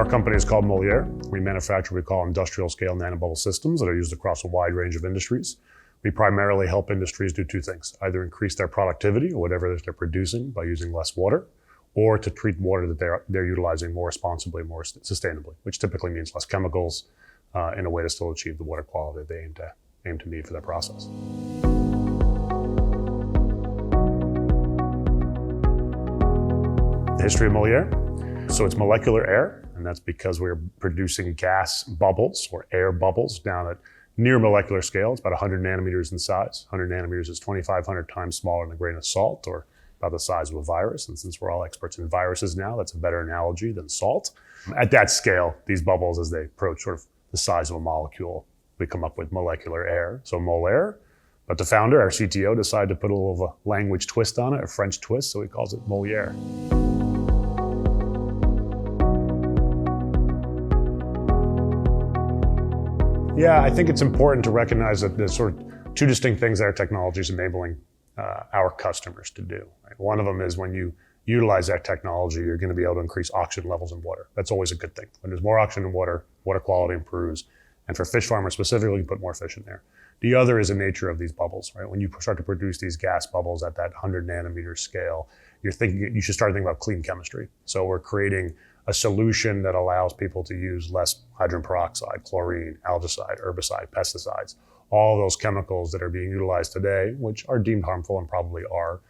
Our company is called Moleaer. We manufacture what we call industrial scale nanobubble systems that are used across a wide range of industries. We primarily help industries do two things: either increase their productivity or whatever they're producing by using less water, or to treat water that they're utilizing more responsibly, more sustainably, which typically means less chemicals in a way to still achieve the water quality that they aim to need for that process. The history of Moleaer. So it's molecular air, and that's because we're producing gas bubbles or air bubbles down at near molecular scale. It's about 100 nanometers in size. 100 nanometers is 2,500 times smaller than a grain of salt, or about the size of a virus. And since we're all experts in viruses now, that's a better analogy than salt. At that scale, these bubbles, as they approach sort of the size of a molecule, we come up with molecular air, so Moleaer. But the founder, our CTO, decided to put a little of a language twist on it, a French twist, so he calls it Moleaer. Yeah, I think it's important to recognize that there's sort of two distinct things that our technology is enabling our customers to do. Right? One of them is when you utilize that technology, you're going to be able to increase oxygen levels in water. That's always a good thing. When there's more oxygen in water, water quality improves. And for fish farmers specifically, you put more fish in there. The other is the nature of these bubbles, right? When you start to produce these gas bubbles at that 100 nanometer scale, you should start thinking about clean chemistry. So we're creating a solution that allows people to use less hydrogen peroxide, chlorine, algicide, herbicide, pesticides, all those chemicals that are being utilized today, which are deemed harmful and probably are.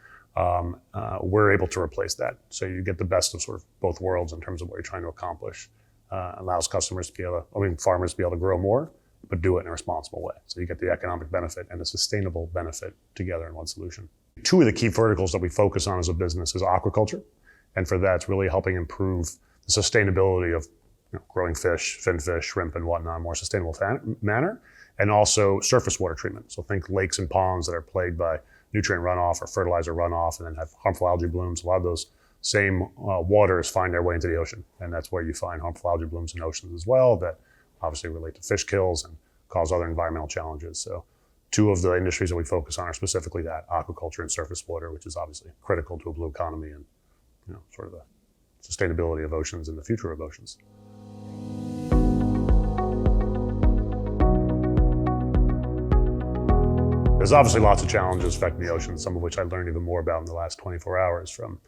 We're able to replace that. So you get the best of sort of both worlds in terms of what you're trying to accomplish. Allows customers to be able to, farmers to be able to grow more, but do it in a responsible way. So you get the economic benefit and the sustainable benefit together in one solution. Two of the key verticals that we focus on as a business is aquaculture. And for that, it's really helping improve the sustainability of growing fish, finfish, shrimp, and whatnot in a more sustainable manner, and also surface water treatment. So think lakes and ponds that are plagued by nutrient runoff or fertilizer runoff and then have harmful algae blooms. A lot of those same waters find their way into the ocean. And that's where you find harmful algae blooms in oceans as well that obviously relate to fish kills and cause other environmental challenges. So two of the industries that we focus on are specifically that, aquaculture and surface water, which is obviously critical to a blue economy and sort of the sustainability of oceans and the future of oceans. There's obviously lots of challenges affecting the oceans, some of which I learned even more about in the last 24 hours, from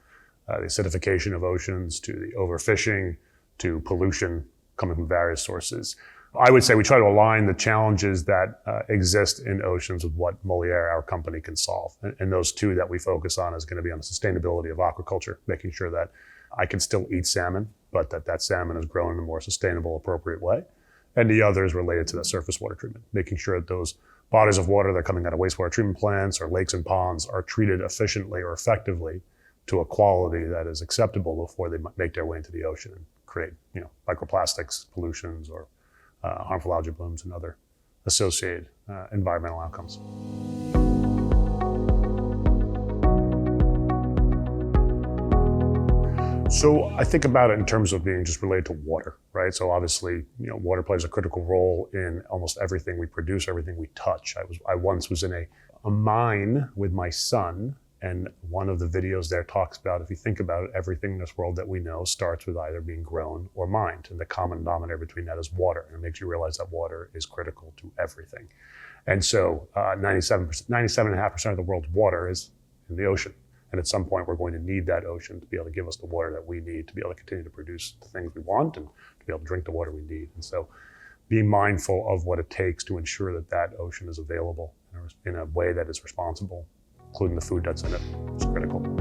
the acidification of oceans to the overfishing to pollution coming from various sources. I would say we try to align the challenges that exist in oceans with what Moleaer, our company, can solve. And those two that we focus on is going to be on the sustainability of aquaculture, making sure that I can still eat salmon, but that salmon is grown in a more sustainable, appropriate way. And the other is related to the surface water treatment, making sure that those bodies of water that are coming out of wastewater treatment plants or lakes and ponds are treated efficiently or effectively to a quality that is acceptable before they make their way into the ocean and create microplastics, pollutions, or harmful algae blooms and other associated environmental outcomes. So I think about it in terms of being just related to water, right? So obviously, water plays a critical role in almost everything we produce, everything we touch. I once was in a mine with my son, and one of the videos there talks about, if you think about it, everything in this world that we know starts with either being grown or mined, and the common denominator between that is water, and it makes you realize that water is critical to everything. And so 97.5% of the world's water is in the ocean. And at some point, we're going to need that ocean to be able to give us the water that we need to be able to continue to produce the things we want and to be able to drink the water we need. And so being mindful of what it takes to ensure that that ocean is available in a way that is responsible, including the food that's in it, is critical.